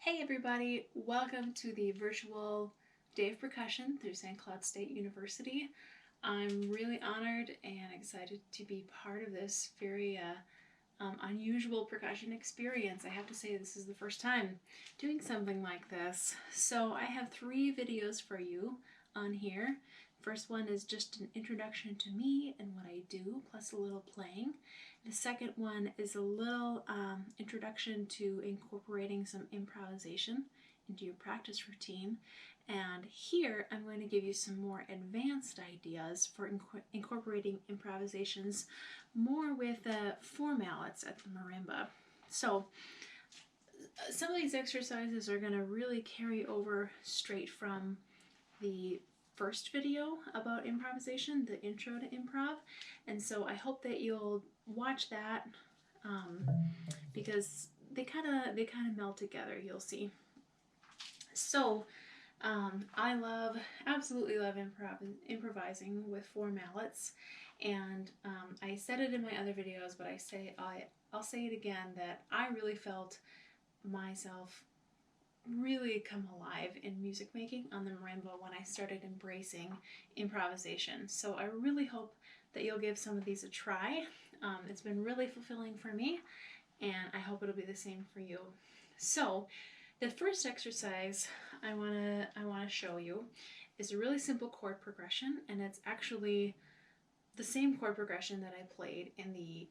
Hey everybody, welcome to the virtual Day of Percussion through St. Cloud State University. I'm really honored and excited to be part of this very unusual percussion experience. I have to say this is the first time doing something like this. So I have 3 videos for you on here. First one is just an introduction to me and what I do, plus a little playing. The second one is a little introduction to incorporating some improvisation into your practice routine. And here I'm going to give you some more advanced ideas for incorporating improvisations more with 4 mallets at the marimba. So some of these exercises are going to really carry over straight from the first video about improvisation, the intro to improv, and so I hope that you'll watch that because they kind of meld together. You'll see. So I absolutely love improvising with 4 mallets, and I said it in my other videos, but I'll say it again that I really felt myself really come alive in music making on the marimba when I started embracing improvisation. So I really hope that you'll give some of these a try. It's been really fulfilling for me, and I hope it'll be the same for you. So the first exercise I want to show you is a really simple chord progression, and it's actually the same chord progression that I played in the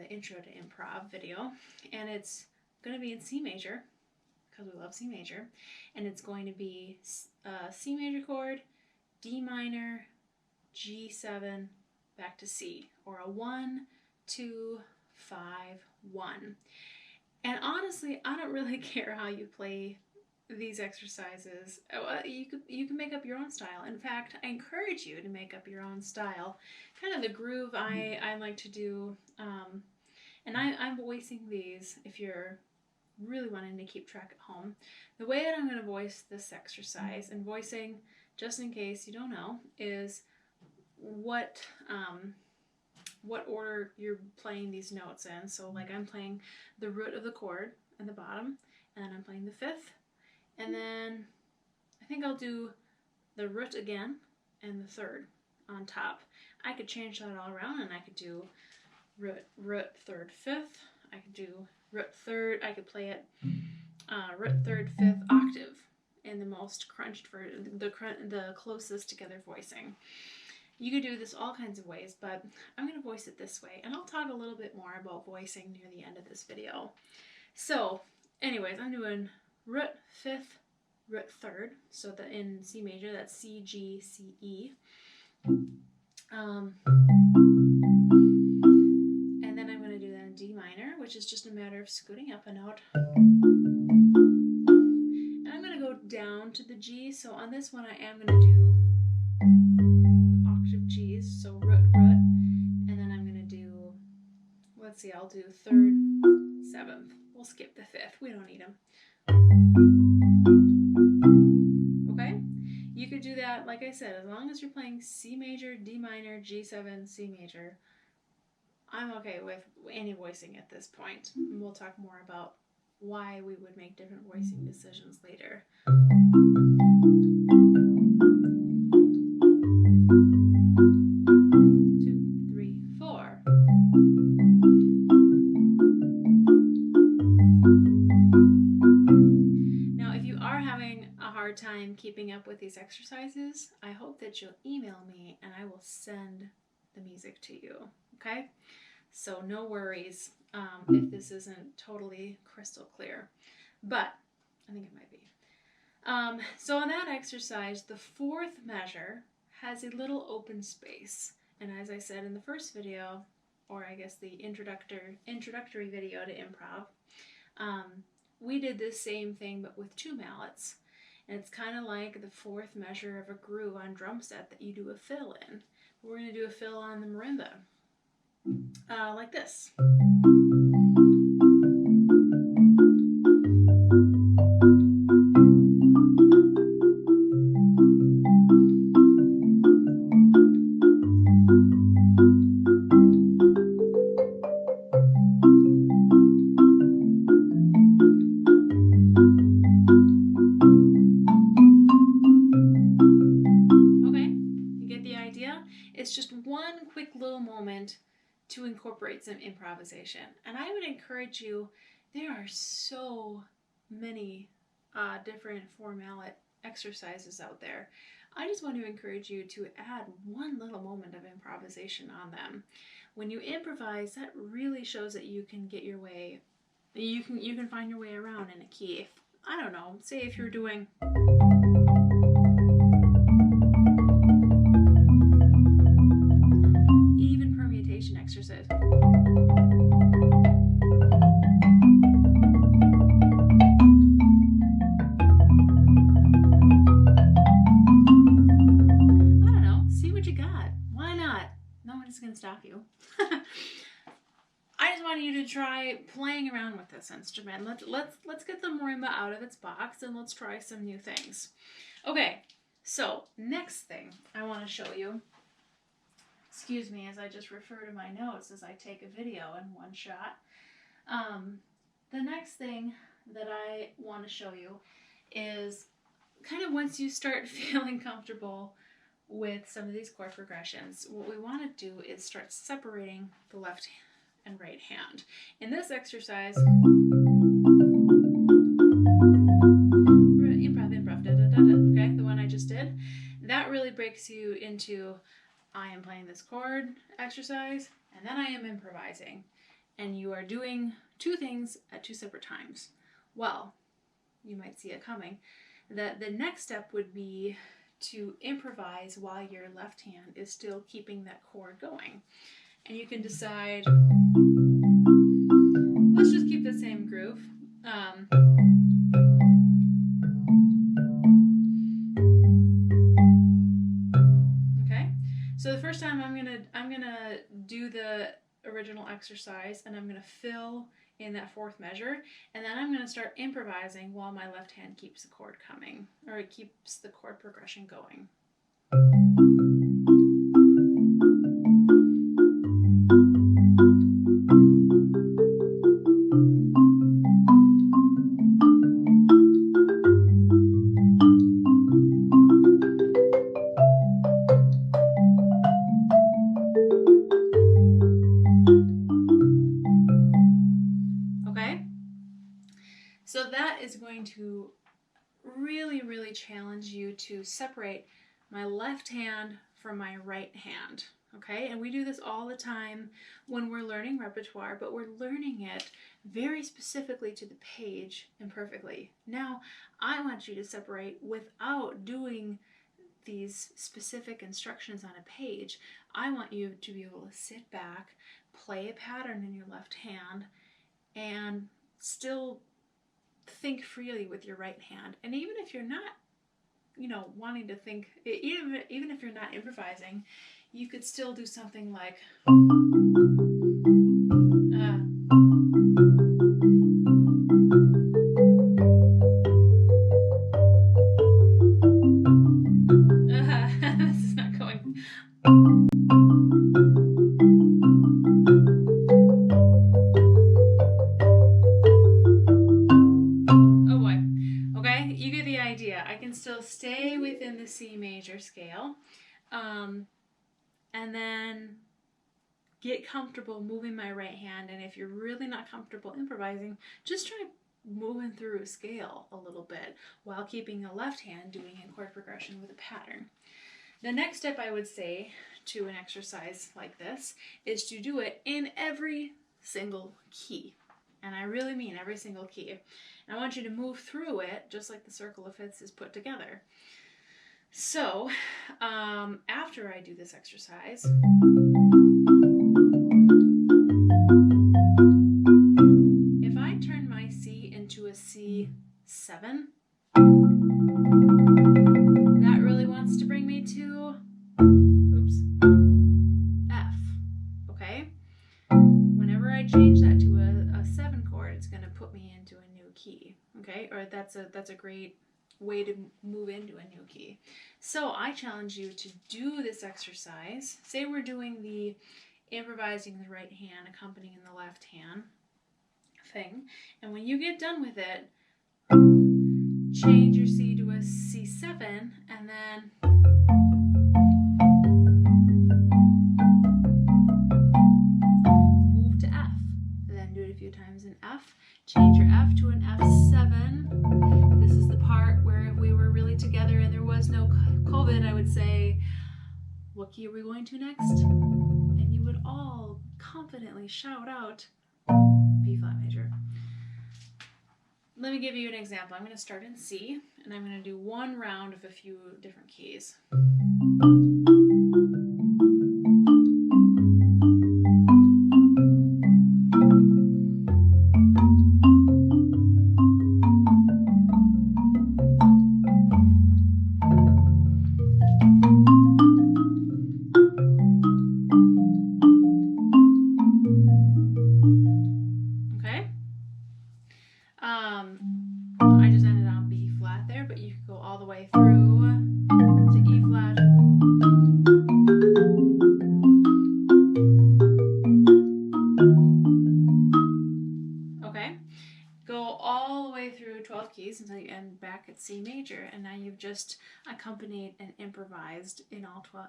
intro to improv video, and it's going to be in C major, because we love C major, and it's going to be a C major chord, D minor, G7, back to C, or a 1, 2, 5, 1. And honestly, I don't really care how you play these exercises. You can make up your own style. In fact, I encourage you to make up your own style. Kind of the groove I like to do, and I'm voicing these if you're really wanting to keep track at home. The way that I'm going to voice this exercise, and voicing, just in case you don't know, is what order you're playing these notes in. So like I'm playing the root of the chord at the bottom, and then I'm playing the 5th, and then I think I'll do the root again and the 3rd on top. I could change that all around, and I could do root 3rd 5th. I could do root 3rd. I could play it root 3rd 5th octave in the most crunched for the closest together voicing. You could do this all kinds of ways, but I'm going to voice it this way, and I'll talk a little bit more about voicing near the end of this video. So anyways, I'm doing root 5th, root 3rd, so that in C major, that's C, G, C, E. And then I'm going to do that in D minor, which is just a matter of scooting up a note. And I'm going to go down to the G, so on this one I am going to do octave Gs, so root, and then I'm going to do, let's see, I'll do 3rd, 7th. We'll skip the 5th, we don't need them. Okay? You could do that, like I said, as long as you're playing C major, D minor, G7, C major. I'm okay with any voicing at this point. And we'll talk more about why we would make different voicing decisions later. 2, 3, 4. Now, if you are having a hard time keeping up with these exercises, I hope that you'll email me and I will send the music to you. Okay? So no worries if this isn't totally crystal clear, but I think it might be. So on that exercise, the 4th measure has a little open space. And as I said in the first video, or I guess the introductory video to improv, we did this same thing but with 2 mallets. And it's kind of like the 4th measure of a groove on drum set that you do a fill in. We're going to do a fill on the marimba. Like this. to incorporate some improvisation. And I would encourage you, there are so many different 4-mallet exercises out there. I just want to encourage you to add one little moment of improvisation on them. When you improvise, that really shows that you can get your way, you can find your way around in a key. If, I don't know, say if you're doing even permutation exercise. Going to stop you. I just want you to try playing around with this instrument. Let's get the marimba out of its box and let's try some new things. Okay, so next thing I want to show you. Excuse me as I just refer to my notes as I take a video in one shot. The next thing that I want to show you is kind of once you start feeling comfortable with some of these chord progressions, what we want to do is start separating the left and right hand. In this exercise, improv, okay, the one I just did, that really breaks you into, I am playing this chord exercise, and then I am improvising. And you are doing two things at two separate times. Well, you might see it coming. The next step would be to improvise while your left hand is still keeping that chord going. And you can decide, let's just keep the same groove. Okay, so the first time I'm gonna do the original exercise and I'm gonna fill in that fourth measure, and then I'm going to start improvising while my left hand keeps the chord coming, or it keeps the chord progression going. So that is going to really challenge you to separate my left hand from my right hand, okay? And we do this all the time when we're learning repertoire, but we're learning it very specifically to the page and perfectly. Now, I want you to separate without doing these specific instructions on a page. I want you to be able to sit back, play a pattern in your left hand, and still think freely with your right hand. And even if you're not, wanting to think, even if you're not improvising, you could still do something like this is not going. I can still stay within the C major scale, and then get comfortable moving my right hand. And if you're really not comfortable improvising, just try moving through a scale a little bit while keeping the left hand doing a chord progression with a pattern. The next step I would say to an exercise like this is to do it in every single key. And I really mean every single key. And I want you to move through it just like the circle of fifths is put together. So, after I do this exercise, if I turn my C into a C7, that really wants to bring me to, F, okay? Whenever I change that to a 7 chord, it's going to put me into a new key, okay? Or that's a great way to move into a new key. So I challenge you to do this exercise. Say we're doing the improvising the right hand, accompanying the left hand thing. And when you get done with it, change your C to a C7, and then key are we going to next? And you would all confidently shout out B flat major. Let me give you an example. I'm going to start in C, and I'm going to do one round of a few different keys. I just ended on B flat there, but you could go all the way through to E flat. Okay, go all the way through 12 keys until you end back at C major, and now you've just accompanied and improvised in all 12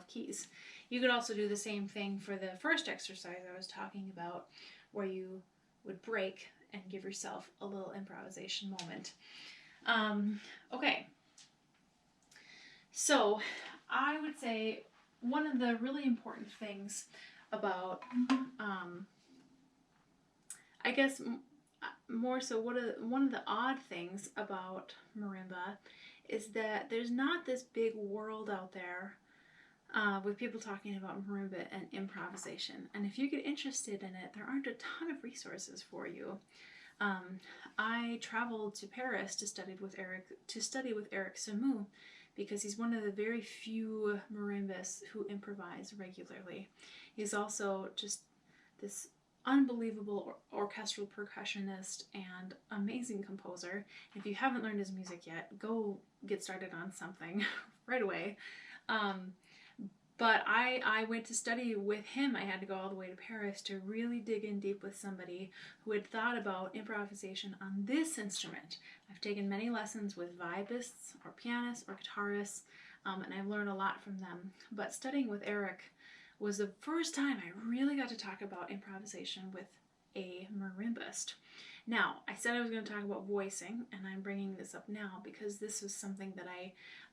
keys. You could also do the same thing for the first exercise I was talking about, where you would break and give yourself a little improvisation moment. Okay, so I would say one of the really important things about, I guess more so one of the odd things about marimba is that there's not this big world out there with people talking about marimba and improvisation. And if you get interested in it, there aren't a ton of resources for you. I traveled to Paris to study with Eric Samu, because he's one of the very few marimbas who improvise regularly. He's also just this unbelievable orchestral percussionist and amazing composer. If you haven't learned his music yet, go get started on something right away. But I went to study with him. I had to go all the way to Paris to really dig in deep with somebody who had thought about improvisation on this instrument. I've taken many lessons with vibists or pianists or guitarists, and I've learned a lot from them. But studying with Eric was the first time I really got to talk about improvisation with a marimbist. Now, I said I was going to talk about voicing, and I'm bringing this up now because this was something that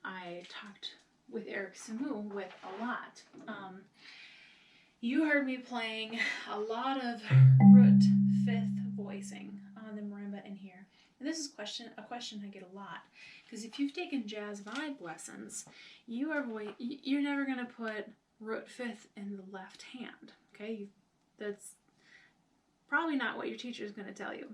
I talked with Eric Samu with a lot. You heard me playing a lot of root fifth voicing on the marimba in here. And this is a question I get a lot, because if you've taken jazz vibe lessons, you're never going to put root fifth in the left hand. Okay, that's probably not what your teacher is going to tell you.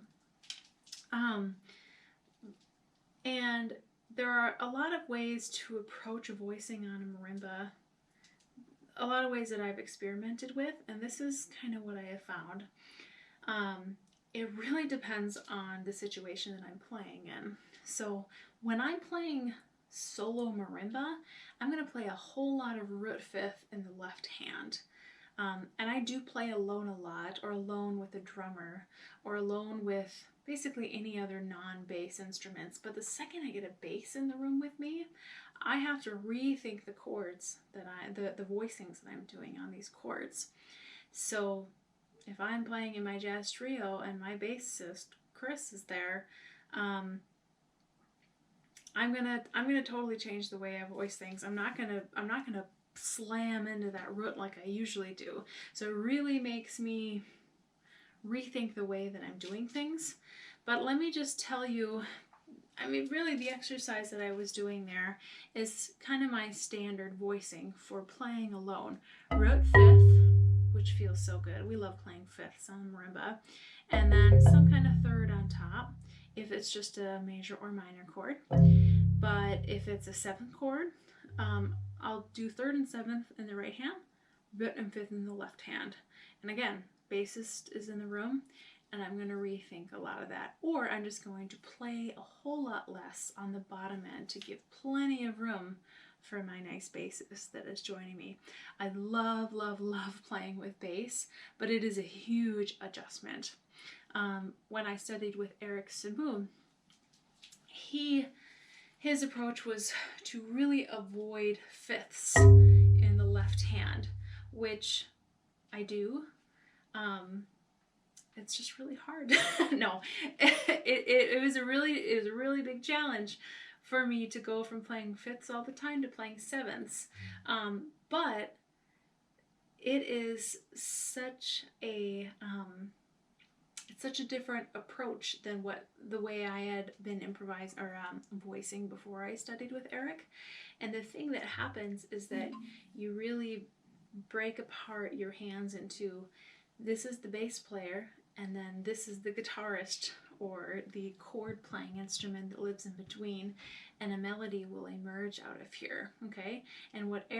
And there are a lot of ways to approach voicing on a marimba, a lot of ways that I've experimented with, and this is kind of what I have found. It really depends on the situation that I'm playing in. So when I'm playing solo marimba, I'm going to play a whole lot of root fifth in the left hand. And I do play alone a lot, or alone with a drummer, or alone with basically any other non-bass instruments. But the second I get a bass in the room with me, I have to rethink the chords that the voicings that I'm doing on these chords. So if I'm playing in my jazz trio and my bassist Chris is there, I'm gonna totally change the way I voice things. I'm not gonna slam into that root like I usually do. So it really makes me rethink the way that I'm doing things. But let me just tell you, I mean, really the exercise that I was doing there is kind of my standard voicing for playing alone. Root fifth, which feels so good. We love playing fifths on marimba. And then some kind of third on top, if it's just a major or minor chord. But if it's a seventh chord, I'll do third and seventh in the right hand, root and fifth in the left hand. And again, bassist is in the room, and I'm going to rethink a lot of that. Or I'm just going to play a whole lot less on the bottom end to give plenty of room for my nice bassist that is joining me. I love, love, love playing with bass, but it is a huge adjustment. When I studied with Eric Samu, his approach was to really avoid fifths in the left hand, which I do. It's just really hard. No, it was a really big challenge for me to go from playing fifths all the time to playing sevenths. But it is such a it's such a different approach than the way I had been improvising or voicing before I studied with Eric. And the thing that happens is that you really break apart your hands into, this is the bass player, and then this is the guitarist or the chord playing instrument that lives in between, and a melody will emerge out of here, okay? And what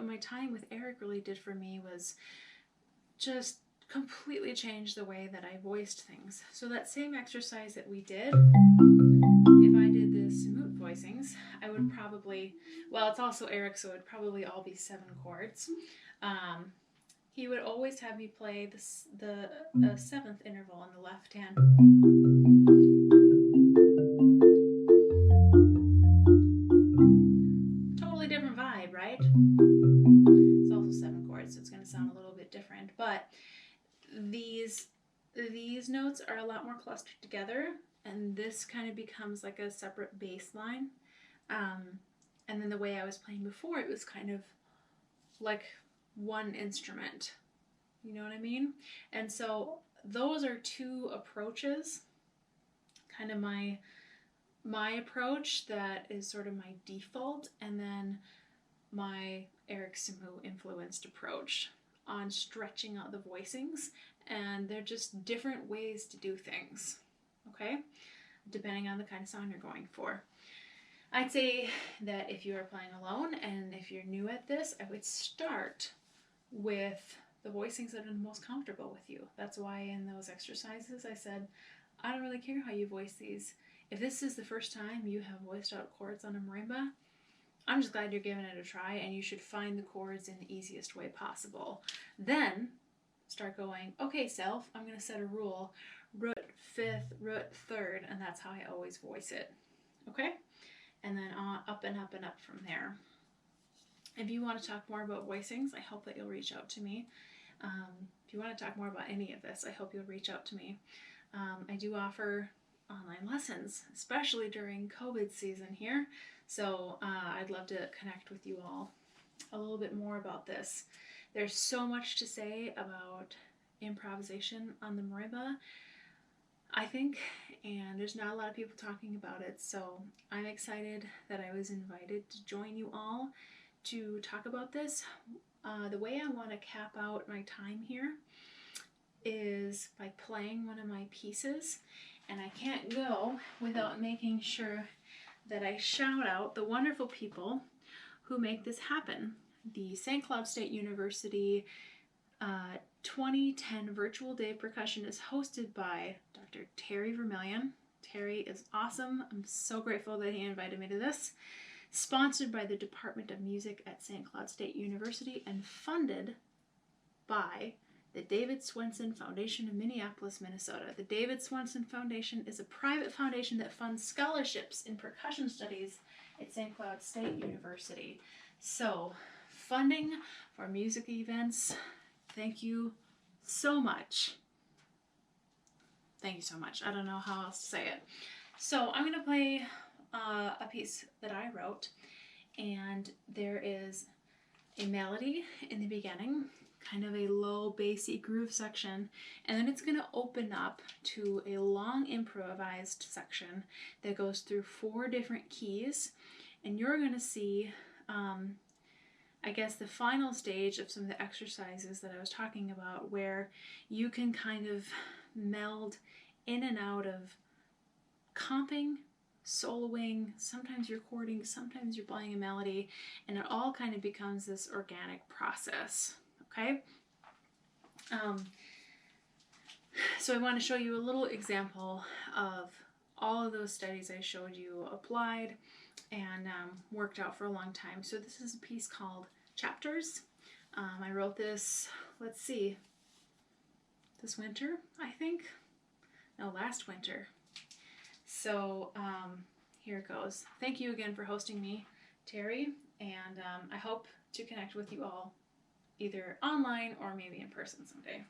my time with Eric really did for me was just completely change the way that I voiced things. So that same exercise that we did, if I did the Samut voicings, I would probably, well, it's also Eric, so it would probably all be 7 chords. He would always have me play the 7th interval on the left hand. Totally different vibe, right? It's also 7 chords, so it's going to sound a little bit different, but these notes are a lot more clustered together, and this kind of becomes like a separate bass line. And then the way I was playing before, it was kind of like one instrument. You know what I mean? And so those are 2 approaches. Kind of my approach that is sort of my default, and then my Eric Samu influenced approach on stretching out the voicings, and they're just different ways to do things, okay? Depending on the kind of song you're going for. I'd say that if you are playing alone and if you're new at this, I would start with the voicings that are the most comfortable with you. That's why in those exercises I said, I don't really care how you voice these. If this is the first time you have voiced out chords on a marimba, I'm just glad you're giving it a try, and you should find the chords in the easiest way possible. Then start going, okay, self, I'm going to set a rule, root 5th, root 3rd, and that's how I always voice it. Okay? And then up and up and up from there. If you want to talk more about voicings, I hope that you'll reach out to me. If you want to talk more about any of this, I hope you'll reach out to me. I do offer online lessons, especially during COVID season here. So I'd love to connect with you all a little bit more about this. There's so much to say about improvisation on the marimba, I think, and there's not a lot of people talking about it. So I'm excited that I was invited to join you all to talk about this. The way I want to cap out my time here is by playing one of my pieces, and I can't go without making sure that I shout out the wonderful people who make this happen. The St. Cloud State University 2010 Virtual Day of Percussion is hosted by Dr. Terry Vermillion. Terry is awesome. I'm so grateful that he invited me to this. Sponsored by the Department of Music at St. Cloud State University and funded by the David Swenson Foundation of Minneapolis, Minnesota. The David Swenson Foundation is a private foundation that funds scholarships in percussion studies at St. Cloud State University. So, funding for music events, thank you so much. Thank you so much. I don't know how else to say it. So, I'm going to play a piece that I wrote, and there is a melody in the beginning, kind of a low bassy groove section, and then it's going to open up to a long improvised section that goes through 4 different keys, and you're going to see I guess the final stage of some of the exercises that I was talking about, where you can kind of meld in and out of comping, soloing, sometimes you're chording, sometimes you're playing a melody, and it all kind of becomes this organic process, okay? So I want to show you a little example of all of those studies I showed you applied and worked out for a long time. So this is a piece called Chapters. I wrote this, let's see, this winter, I think? No, last winter. So here it goes. Thank you again for hosting me, Terry, and I hope to connect with you all either online or maybe in person someday.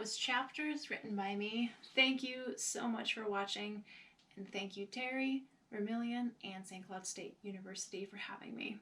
was chapters written by me. Thank you so much for watching, and thank you Terry, Vermilion, and St. Cloud State University for having me.